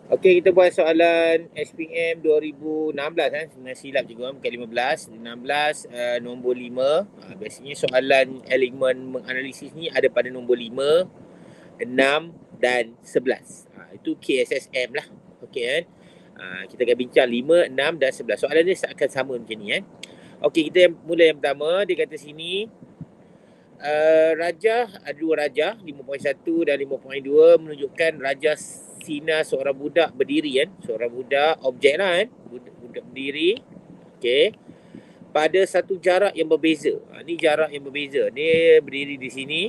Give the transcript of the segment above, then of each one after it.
Okey, kita buat soalan SPM 2016 kan. Sebenarnya silap juga bukan 15. 16 nombor 5. Biasanya soalan elemen menganalisis ni ada pada nombor 5, 6 dan 11. Itu KSSM lah. Okey kan. Kita akan bincang 5, 6 dan 11. Soalan ni akan sama macam ni kan. Okey, kita mula yang pertama. Dia kata sini rajah, ada dua rajah 5.1 dan 5.2 menunjukkan rajah sinar seorang budak berdiri kan. Seorang budak objek lah kan. Budak berdiri. Okey. Pada satu jarak yang berbeza. Ni jarak yang berbeza. Dia berdiri di sini.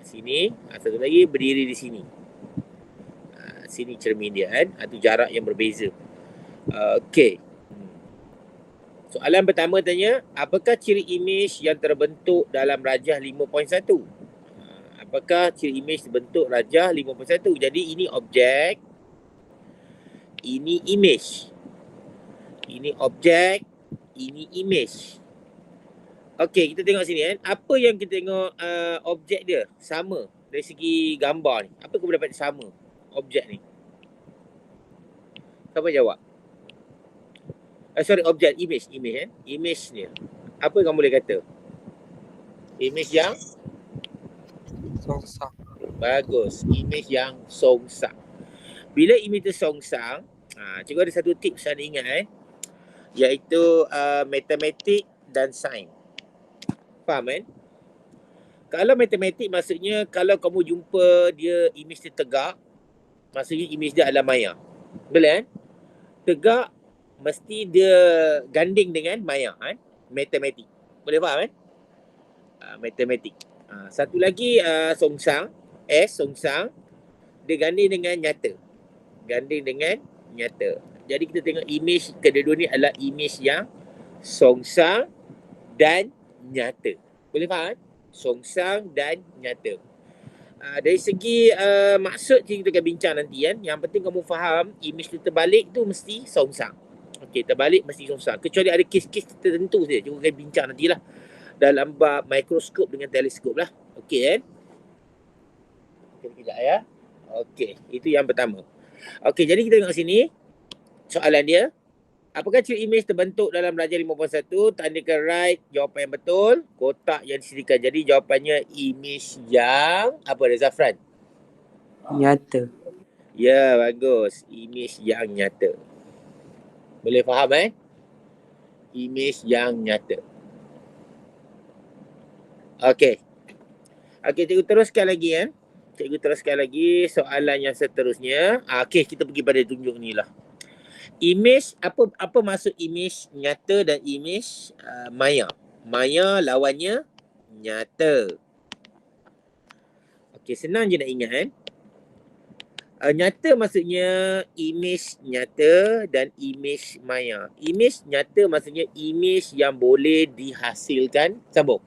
Sini. Satu lagi berdiri di sini. Sini cermin dia kan. Itu jarak yang berbeza. Okey. Soalan pertama tanya, apakah ciri imej yang terbentuk dalam rajah 5.1? Apakah ciri imej terbentuk rajah 5.1? Jadi ini objek, ini imej. Ini objek, ini imej. Okey, kita tengok sini kan. Apa yang kita tengok objek dia sama dari segi gambar ni. Apa kamu dapat sama objek ni? Siapa jawab? Objek, imej kan. Imej ni. Apa kamu boleh kata? Imej yang songsang. Bagus. Imej yang songsang. Bila imej tu songsang, cikgu ada satu tips saya ingat iaitu matematik dan sains. Faham kan? Kalau matematik maksudnya kalau kamu jumpa dia imej dia tegak, maksudnya imej dia adalah maya. Betul kan? Tegak mesti dia ganding dengan maya kan? Matematik. Boleh faham kan? Matematik. Satu lagi songsang, songsang, dia ganding dengan nyata. Ganding dengan nyata. Jadi kita tengok imej kedua-dua ni adalah imej yang songsang dan nyata. Boleh faham kan? Songsang dan nyata. Dari segi maksud kita akan bincang nanti kan. Yang penting kamu faham imej tu terbalik tu mesti songsang. Okey, terbalik mesti songsang. Kecuali ada kes-kes tertentu saja. Kita akan bincang nantilah dalam bab mikroskop dengan teleskop lah. Okey kan? Kejap ya. Okey, itu yang pertama. Okey, jadi kita tengok sini. Soalan dia. Apakah ciri imej terbentuk dalam rajah 5.1? Tandakan right, jawapan yang betul. Kotak yang disediakan. Jadi jawapannya imej yang apa dia, Zafran? Nyata. Ya, bagus. Imej yang nyata. Boleh faham Imej yang nyata. Okey. Okey, cikgu teruskan lagi kan. Cikgu teruskan lagi soalan yang seterusnya. Okey, kita pergi pada tunjuk ni lah. Imej, apa maksud imej nyata dan imej maya? Maya lawannya nyata. Okey, senang je nak ingat kan. Nyata maksudnya imej nyata dan imej maya. Imej nyata maksudnya imej yang boleh dihasilkan. Sambung.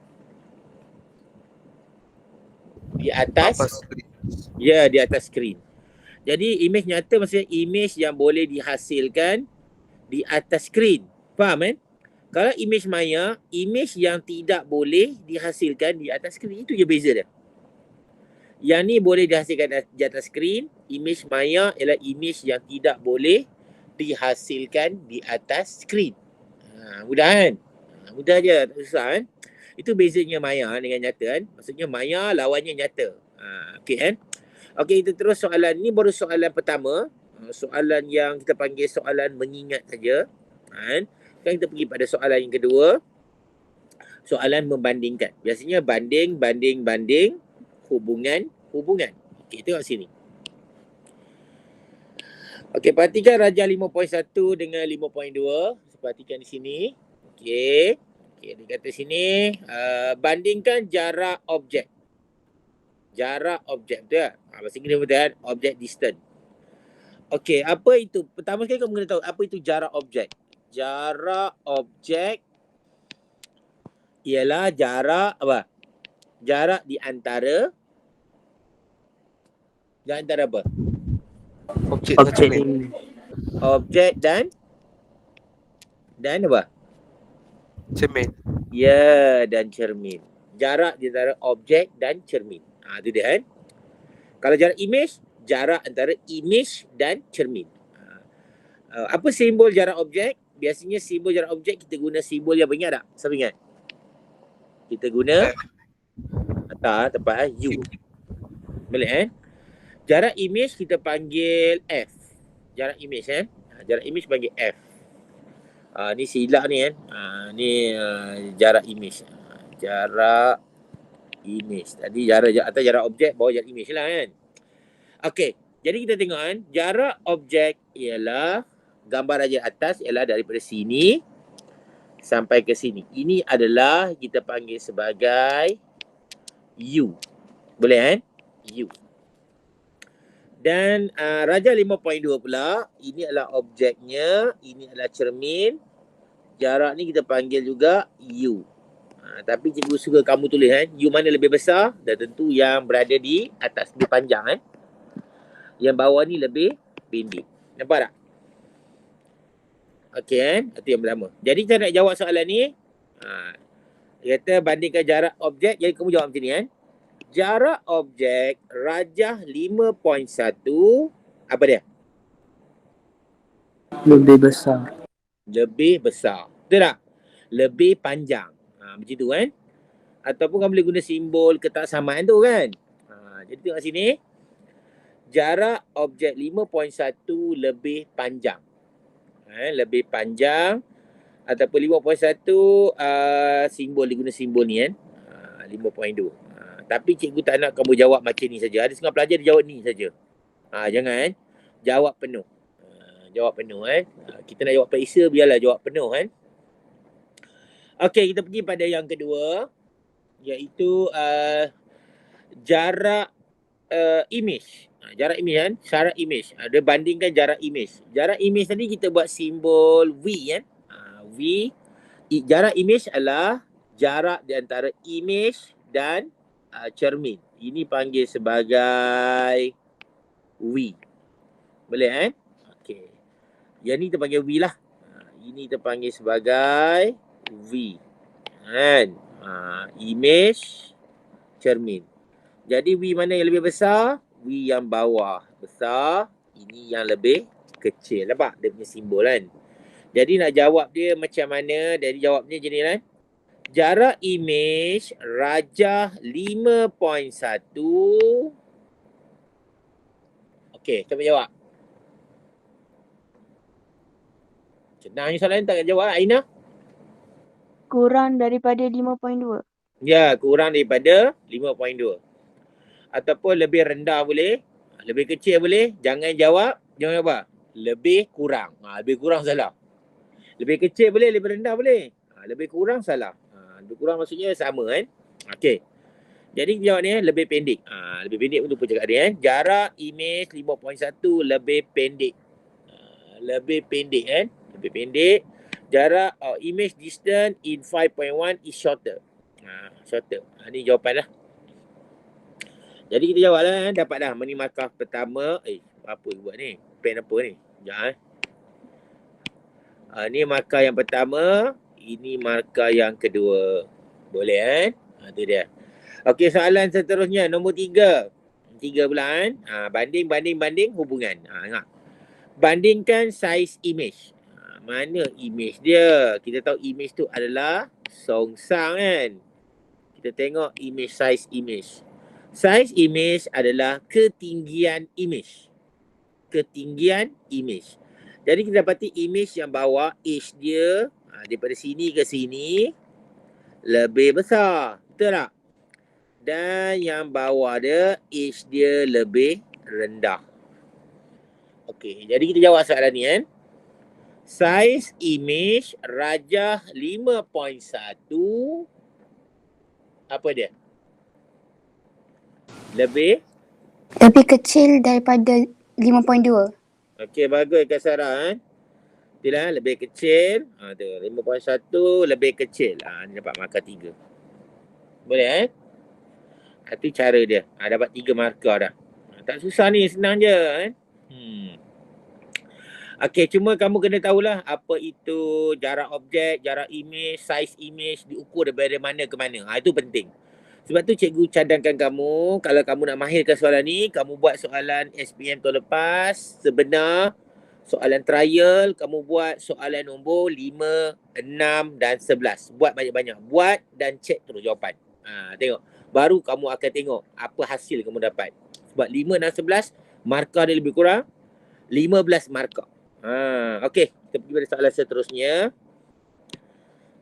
Di atas. Ya, di atas skrin. Jadi imej nyata maksudnya imej yang boleh dihasilkan di atas skrin. Faham kan? Kalau imej maya, imej yang tidak boleh dihasilkan di atas skrin. Itu je beza dia. Yang ni boleh dihasilkan di atas skrin. Imej maya ialah imej yang tidak boleh dihasilkan di atas skrin. Mudah kan? Mudah je, tak susah kan? Itu bezanya maya dengan nyata kan? Maksudnya maya lawannya nyata. Okey kan? Okey, kita terus soalan. Ini baru soalan pertama. Soalan yang kita panggil soalan mengingat saja. Kan? Sekarang kita pergi pada soalan yang kedua. Soalan membandingkan. Biasanya banding, hubungan. Okey, tengok sini. Okey, perhatikan rajah 5.1 dengan 5.2. Perhatikan di sini. Okey. Okey, dia kata sini, bandingkan jarak objek. Jarak objek, betul tak? Bahasa Inggeris betul kan? Objek distance. Okey, apa itu? Pertama sekali kamu kena tahu apa itu jarak objek. Jarak objek ialah jarak apa? Jarak di antara apa? Objek dan apa? cermin. Ya, dan cermin. Jarak di antara objek dan cermin. Itu dia kan. Kalau jarak imej, jarak antara image dan cermin. Apa simbol jarak objek? Biasanya simbol jarak objek kita guna simbol yang ingat tak? Siapa ingat? Kita guna tepat U. Boleh Jarak image kita panggil F. Jarak image jarak image panggil F. Ni silap ni ni jarak image. Jarak image. Tadi jarak atas jarak objek, bawah jarak image lah kan. Okey. Jadi kita tengok jarak objek ialah gambar raja atas ialah daripada sini sampai ke sini. Ini adalah kita panggil sebagai U. Boleh U. Dan Raja 5.2 pula, ini adalah objeknya, ini adalah cermin. Jarak ni kita panggil juga U. Tapi cikgu suka kamu tulis U mana lebih besar, dan tentu yang berada di atas, lebih panjang Yang bawah ni lebih pendek. Nampak tak? Okey itu yang pertama. Jadi kita nak jawab soalan ni. Dia kata bandingkan jarak objek, jadi kamu jawab macam ni Jarak objek rajah 5.1 apa dia? Lebih besar. Lebih besar. Betul tak? Lebih panjang. Macam tu Ataupun kamu boleh guna simbol ketaksamaan tu kan. Jadi tengok sini. Jarak objek 5.1 lebih panjang. Lebih panjang. Ataupun 5.1 simbol, diguna simbol ni 5.2. Tapi cikgu tak nak kamu jawab macam ni saja. Ada setengah pelajar dia jawab ni saja. Jangan jawab penuh. Jawab penuh Kita nak jawab periksa, biarlah jawab penuh Okey, kita pergi pada yang kedua, iaitu jarak image. Jarak image syarat image. Dia bandingkan jarak image. Jarak image tadi kita buat simbol V V. Jarak image adalah jarak di antara image dan cermin. Ini panggil sebagai V. Boleh Okey. Yang ni kita panggil V lah. Ini kita panggil sebagai V. Image, cermin. Jadi V mana yang lebih besar? V yang bawah besar. Ini yang lebih kecil. Nampak dia punya simbol Jadi nak jawab dia macam mana? Jadi jawabnya macam ni Jarak image rajah 5.1. Okey, cuba jawab. Senang ni soalan tak jawab Aina? Kurang daripada 5.2. Ya, kurang daripada 5.2. Ataupun lebih rendah boleh. Lebih kecil boleh. Jangan jawab apa? Lebih kurang. Lebih kurang salah. Lebih kecil boleh, lebih rendah boleh. Lebih kurang salah. Lebih kurang maksudnya sama Okey. Jadi jawab ni lebih pendek. Lebih pendek pun lupa cakap dia Jarak image 5.1 lebih pendek. Lebih pendek Lebih pendek. Jarak image distance in 5.1 is shorter. Shorter. Ni jawapan lah. Jadi kita jawab lah dapat dah. Ni markah pertama. Apa buat ni? Pen apa ni? Sekejap ni markah yang pertama. Ini markah yang kedua. Boleh Itu dia. Okey, soalan seterusnya. Nombor 3. 3 pula banding hubungan. Ingat. Bandingkan saiz image. Mana image dia? Kita tahu image tu adalah songsang Kita tengok image, saiz image. Saiz image adalah ketinggian image. Ketinggian image. Jadi kita dapati image yang bawah, H dia daripada sini ke sini lebih besar. Betul tak? Dan yang bawah dia, H dia lebih rendah. Okey, jadi kita jawab soalan ni Saiz image rajah 5.1 apa dia? Lebih kecil daripada 5.2. Okey, bagus Kak Sarah Itulah lebih kecil. Tu 5.1 lebih kecil. Ni dapat markah 3. Boleh Itu cara dia. Dapat 3 markah dah. Tak susah ni, senang je Okey, cuma kamu kena tahulah apa itu jarak objek, jarak image, saiz image diukur daripada mana ke mana. Itu penting. Sebab tu cikgu cadangkan kamu, kalau kamu nak mahirkan soalan ni, kamu buat soalan SPM tahun lepas, sebenar, soalan trial, kamu buat soalan nombor 5, 6 dan 11. Buat banyak-banyak. Buat dan cek terus jawapan. Tengok. Baru kamu akan tengok apa hasil kamu dapat. Sebab 5 dan 11, markah dia lebih kurang 15 markah. Okey, kita pergi pada soalan seterusnya.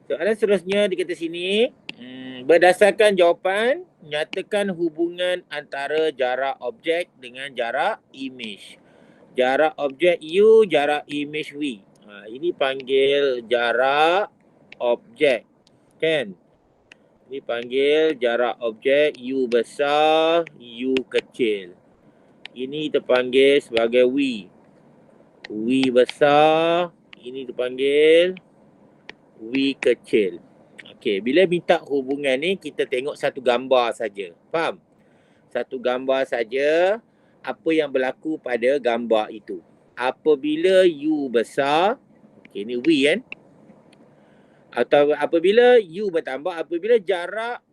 Soalan seterusnya di kata sini, berdasarkan jawapan, nyatakan hubungan antara jarak objek dengan jarak image. Jarak objek U, jarak image V. Ini panggil jarak objek. Kan? Ini panggil jarak objek U besar, U kecil. Ini terpanggil sebagai V. V besar, ini terpanggil V kecil. Okey, bila minta hubungan ni, kita tengok satu gambar saja. Faham? Satu gambar saja, apa yang berlaku pada gambar itu. Apabila U besar, okey, ni V kan? Atau apabila U bertambah, apabila jarak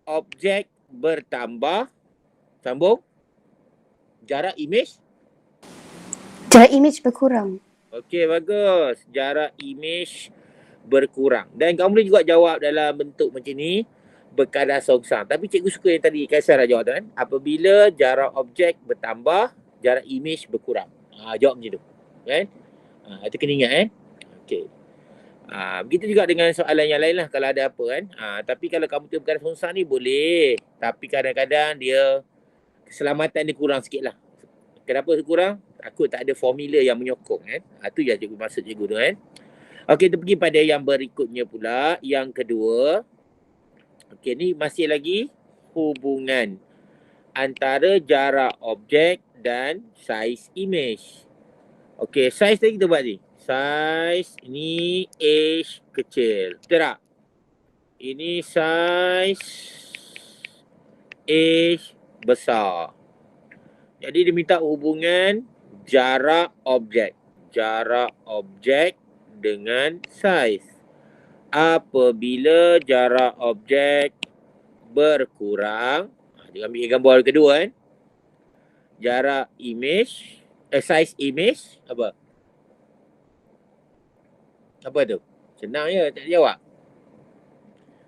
objek bertambah, sambung, jarak image. Jarak image berkurang. Okey, bagus. Jarak image berkurang. Dan kamu boleh juga jawab dalam bentuk macam ni, berkadar songsang. Tapi cikgu suka yang tadi, Kaisar jawab tu kan. Apabila jarak objek bertambah, jarak image berkurang. Jawab macam tu. Kan? Itu kena ingat kan. Okey. Begitu juga dengan soalan yang lain lah kalau ada apa kan. Tapi kalau kamu tu berkadar songsang ni boleh. Tapi kadang-kadang dia, keselamatan dia kurang sikit lah. Kenapa kurang? Takut tak ada formula yang menyokong kan. Itu yang cikgu maksud cikgu tu kan. Okey, kita pergi pada yang berikutnya pula. Yang kedua. Okey, ni masih lagi hubungan antara jarak objek dan saiz image. Okey, saiz tadi kita buat ni. Saiz ni H kecil. Betul tak? Ini saiz H besar. Jadi dia minta hubungan jarak objek. Jarak objek dengan saiz. Apabila jarak objek berkurang, dia ambil gambar kedua kan. Jarak image, saiz image, apa? Apa tu? Senang je, tak jawab.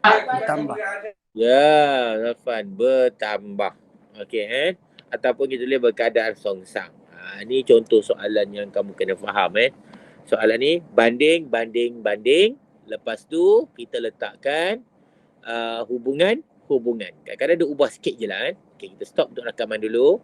Bertambah. Ya, Zafan, bertambah. Okey Ataupun kita boleh berkadar songsang. Ni contoh soalan yang kamu kena faham Soalan ni banding. Lepas tu kita letakkan hubungan. Kadang-kadang dia ubah sikit je lah Okay, kita stop untuk rakaman dulu.